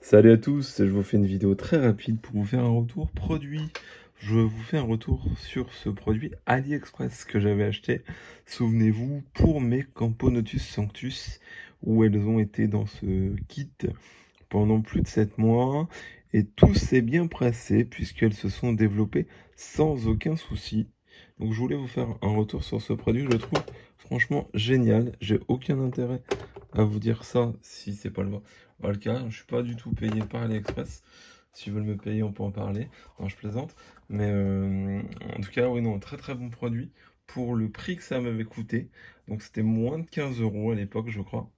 Salut à tous, je vous fais une vidéo très rapide pour vous faire un retour produit. Je vous fais un retour sur ce produit AliExpress que j'avais acheté, souvenez-vous, pour mes Camponotus Sanctus, où elles ont été dans ce kit pendant plus de 7 mois, et tout s'est bien passé puisqu'elles se sont développées sans aucun souci. Donc je voulais vous faire un retour sur ce produit, je le trouve franchement génial, j'ai aucun intérêt à vous dire ça si c'est pas le cas. Je suis pas du tout payé par AliExpress. Si veulent me payer, on peut en parler. Non, je plaisante. Mais en tout cas, oui, non, très très bon produit pour le prix que ça m'avait coûté. Donc c'était moins de 15 € à l'époque, je crois,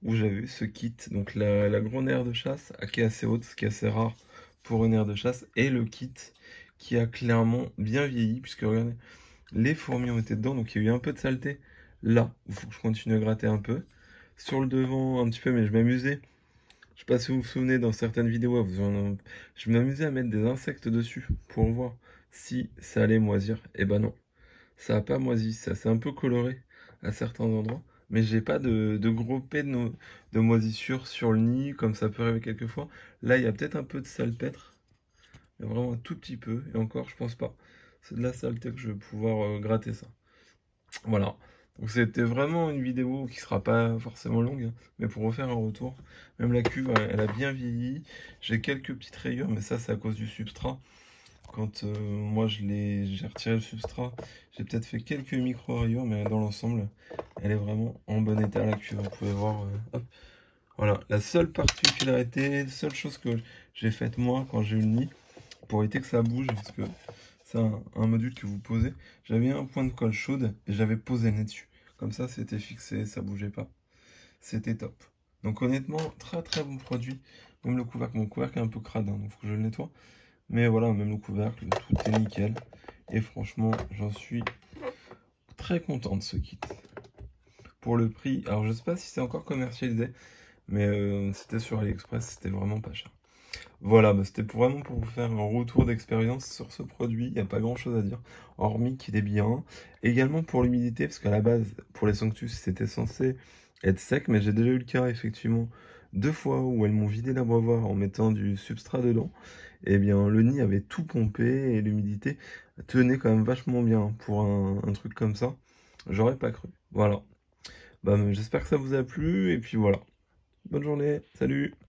où j'avais eu ce kit. Donc la grande aire de chasse qui est assez haute, ce qui est assez rare pour une aire de chasse, et le kit qui a clairement bien vieilli, puisque regardez, les fourmis ont été dedans, donc il y a eu un peu de saleté là, il faut que je continue à gratter un peu. Sur le devant, un petit peu, mais je m'amusais. Je sais pas si vous vous souvenez, dans certaines vidéos, je m'amusais à mettre des insectes dessus pour voir si ça allait moisir. Et ben non, ça a pas moisi, ça s'est un peu coloré à certains endroits, mais j'ai pas de gros pets de moisissure sur le nid, comme ça peut arriver quelquefois. Là, il y a peut-être un peu de salpêtre, mais vraiment un tout petit peu, et encore, je pense pas. C'est de la saleté que je vais pouvoir gratter ça. Voilà. Donc c'était vraiment une vidéo qui sera pas forcément longue, hein, mais pour refaire un retour. Même la cuve, elle a bien vieilli. J'ai quelques petites rayures, mais ça c'est à cause du substrat. Quand moi j'ai retiré le substrat, j'ai peut-être fait quelques micro rayures, mais dans l'ensemble, elle est vraiment en bon état la cuve. Vous pouvez voir. Hop. Voilà. La seule particularité, la seule chose que j'ai faite moi quand j'ai eu le nid, pour éviter que ça bouge, parce que c'est un module que vous posez. J'avais un point de colle chaude et j'avais posé le nez dessus. Comme ça, c'était fixé, ça bougeait pas. C'était top. Donc honnêtement, très très bon produit. Même le couvercle, mon couvercle est un peu crade, hein, donc faut que je le nettoie. Mais voilà, même le couvercle, tout est nickel. Et franchement, j'en suis très content de ce kit. Pour le prix, alors je sais pas si c'est encore commercialisé, mais c'était sur AliExpress, c'était vraiment pas cher. Voilà, bah, c'était vraiment pour vous faire un retour d'expérience sur ce produit. Il n'y a pas grand chose à dire, hormis qu'il est bien. Également pour l'humidité, parce qu'à la base, pour les Sanctus, c'était censé être sec, mais j'ai déjà eu le cas, effectivement, 2 fois où elles m'ont vidé l'abreuvoir en mettant du substrat dedans. Et bien, le nid avait tout pompé et l'humidité tenait quand même vachement bien pour un truc comme ça. J'aurais pas cru. Voilà. Bah, j'espère que ça vous a plu, et puis voilà. Bonne journée, salut!